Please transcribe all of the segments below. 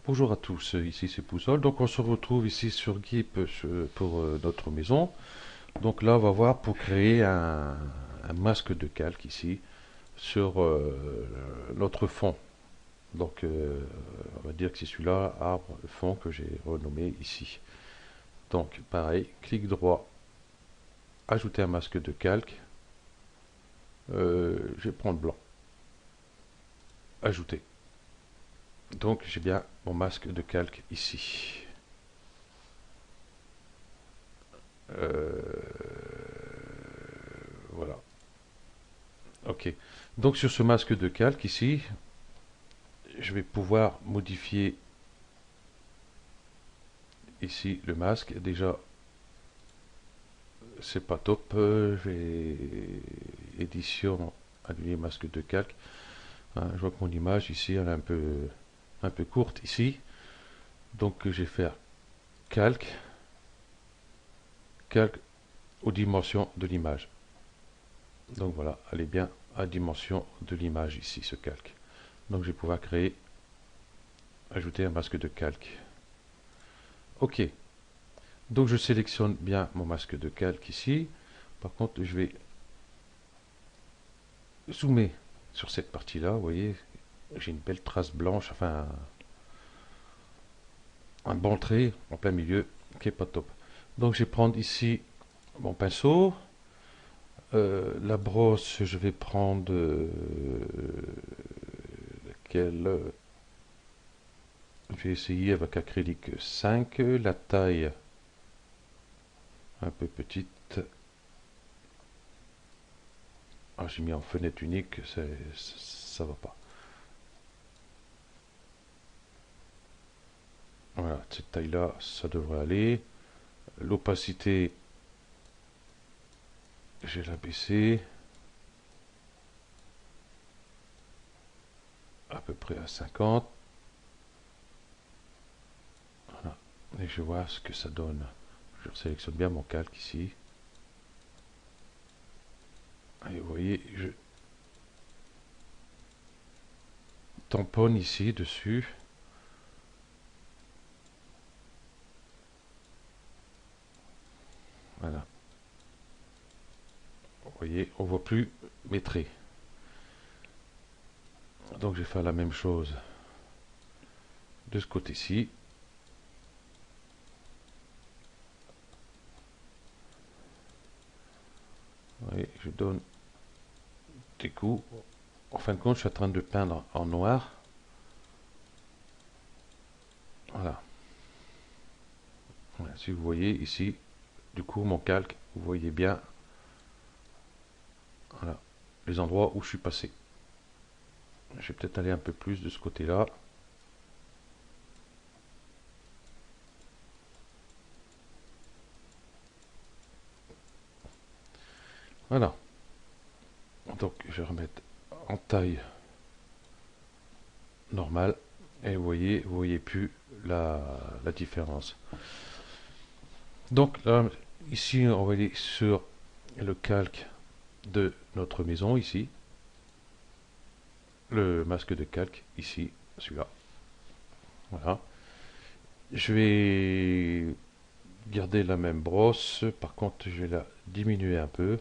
Bonjour à tous, ici c'est Poussol. Donc on se retrouve ici sur Gip pour notre maison. Donc là on va voir pour créer un masque de calque ici sur notre fond. Donc on va dire que c'est celui-là, arbre, le fond que j'ai renommé ici. Donc pareil, clic droit, ajouter un masque de calque. Je vais prendre blanc, ajouter. Donc j'ai bien mon masque de calque ici. Euh, voilà. Ok. Donc sur ce masque de calque ici, je vais pouvoir modifier ici le masque. Déjà, c'est pas top. J'ai édition annuler masque de calque. Hein, je vois que mon image ici, elle est un peu courte ici. Donc je vais faire calque, calque aux dimensions de l'image. Donc voilà, elle est bien à dimension de l'image ici, ce calque. Donc je vais pouvoir créer, ajouter un masque de calque. Ok. Donc je sélectionne bien mon masque de calque ici. Par contre, je vais zoomer sur cette partie-là. Vous voyez, j'ai une belle trace blanche, enfin un bon trait en plein milieu qui est pas top. Donc je vais prendre ici mon pinceau. La brosse, je vais prendre laquelle je vais essayer avec acrylique 5. La taille un peu petite. Ah, j'ai mis en fenêtre unique, ça va pas. Voilà, cette taille-là, ça devrait aller. L'opacité, je vais la baisser à peu près à 50. Voilà. Et je vois ce que ça donne. Je sélectionne bien mon calque ici. Et vous voyez, je tamponne ici dessus. Voilà. Vous voyez, on voit plus mes traits. Donc je vais faire la même chose de ce côté-ci. Je donne des coups. En fin de compte, je suis en train de peindre en noir. Voilà. Voilà. Si vous voyez ici, du coup, mon calque, vous voyez bien, voilà, les endroits où je suis passé. Je vais peut-être aller un peu plus de ce côté-là. Voilà. Donc, je vais remettre en taille normale. Et vous voyez plus la différence. Donc, là, ici, on va aller sur le calque de notre maison, ici. Le masque de calque, ici, celui-là. Voilà. Je vais garder la même brosse. Par contre, je vais la diminuer un peu.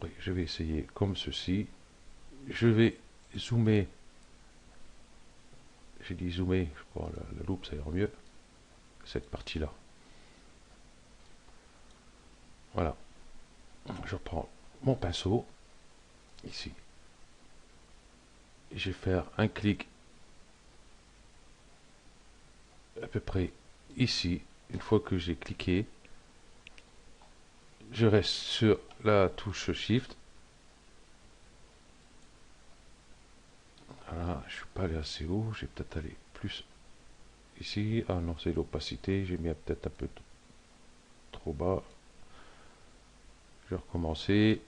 Oui, je vais essayer comme ceci. Je vais zoomer. J'ai dit zoomer, je crois, la loupe, ça ira mieux. Cette partie-là. Voilà. Je reprends mon pinceau, ici. Je vais faire un clic à peu près ici. Une fois que j'ai cliqué, je reste sur la touche Shift. Voilà, je ne suis pas allé assez haut, je vais peut-être aller plus ici. Ah non, c'est l'opacité, j'ai mis peut-être un peu trop bas. Je vais recommencer.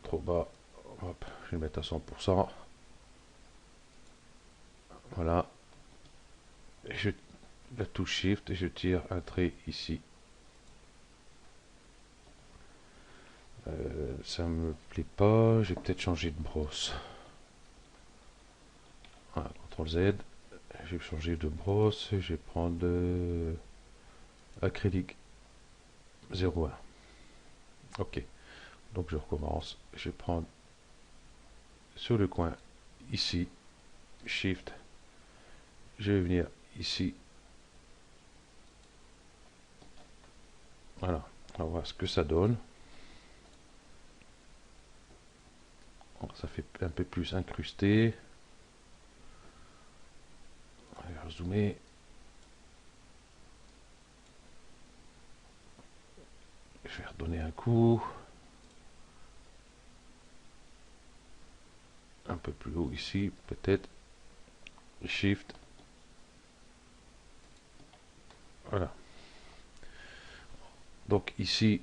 Trop bas. Hop, je vais le mettre à 100%. Voilà. Je la touche Shift et je tire un trait ici. Ça me plaît pas, j'ai peut-être changé de brosse. Voilà, CTRL Z, je vais changer de brosse, je vais prendre acrylique 01. Ok, donc je recommence, je vais prendre sur le coin ici, Shift, je vais venir ici. Voilà, on va voir ce que ça donne. Ça fait un peu plus incrusté. On va zoomer. Je vais redonner un coup. Un peu plus haut ici, peut-être. Shift. Voilà. Donc ici,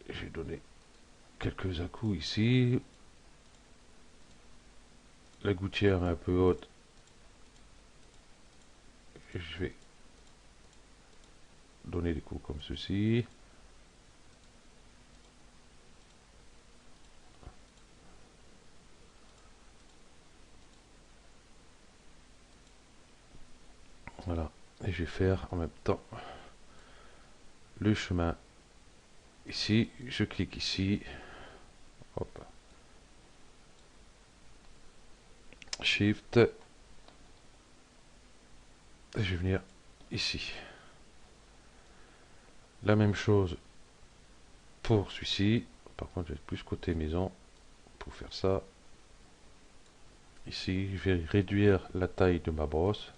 j'ai donné quelques à-coups ici. La gouttière est un peu haute. Je vais donner des coups comme ceci. Voilà. Et je vais faire en même temps le chemin ici. Je clique ici. Hop. Shift. Et je vais venir ici. La même chose pour celui-ci. Par contre, je vais plus côté maison pour faire ça. Ici, je vais réduire la taille de ma brosse.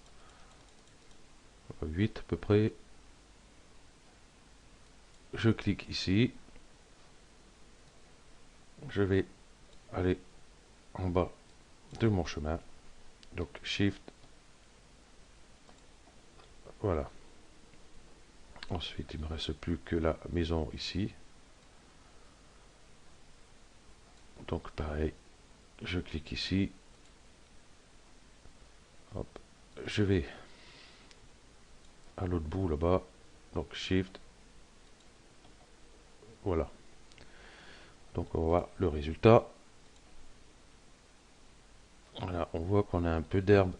8 à peu près. Je clique ici. Je vais aller en bas de mon chemin. Donc Shift. Voilà. Ensuite, il ne me reste plus que la maison ici. Donc pareil, je clique ici. Hop. Je vais à l'autre bout là-bas. Donc Shift. Voilà. Donc on voit le résultat. Voilà, on voit qu'on a un peu d'herbe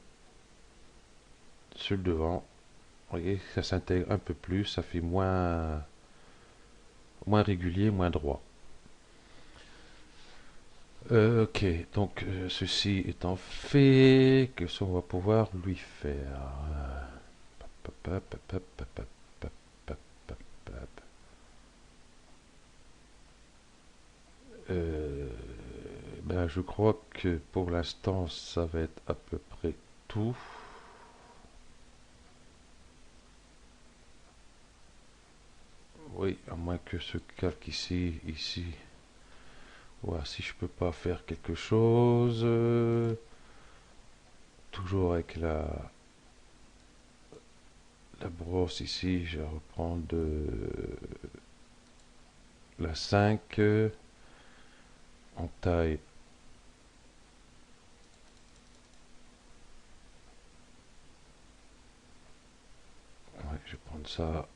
sur le devant. Vous voyez, ça s'intègre un peu plus, ça fait moins régulier, moins droit. Ok, donc ceci étant fait, que ce qu'on va pouvoir lui faire? Euh, ben, je crois que pour l'instant, ça va être à peu près tout. Oui, à moins que ce calque ici. Ouais, si je peux pas faire quelque chose, toujours avec la brosse ici, je vais reprendre la 5 en taille. Ouais, je vais prendre ça.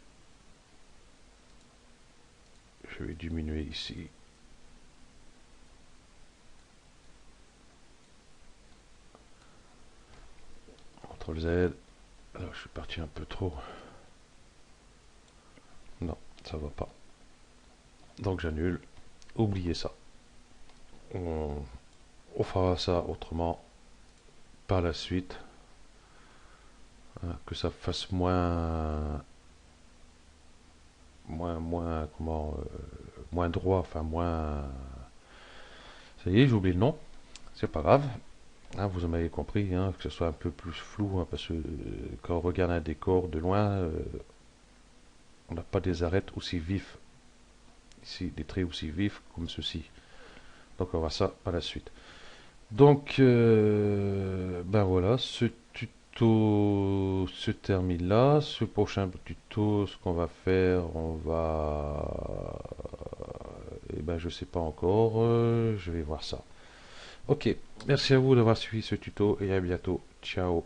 Je vais diminuer ici. CTRL Z. Alors, je suis parti un peu trop. Non, ça va pas. Donc j'annule. Oubliez ça. On fera ça autrement par la suite. Hein, que ça fasse moins droit, enfin moins. Ça y est, j'ai oublié le nom. C'est pas grave. Hein, vous en avez compris, hein, que ce soit un peu plus flou, hein, parce que quand on regarde un décor de loin, on n'a pas des arêtes aussi vifs, ici, des traits aussi vifs comme ceci. Donc on va ça par la suite. Donc, ben voilà, ce tuto se termine là. Ce prochain tuto, ce qu'on va faire, on va... Eh ben, je sais pas encore, je vais voir ça. Ok, merci à vous d'avoir suivi ce tuto et à bientôt. Ciao.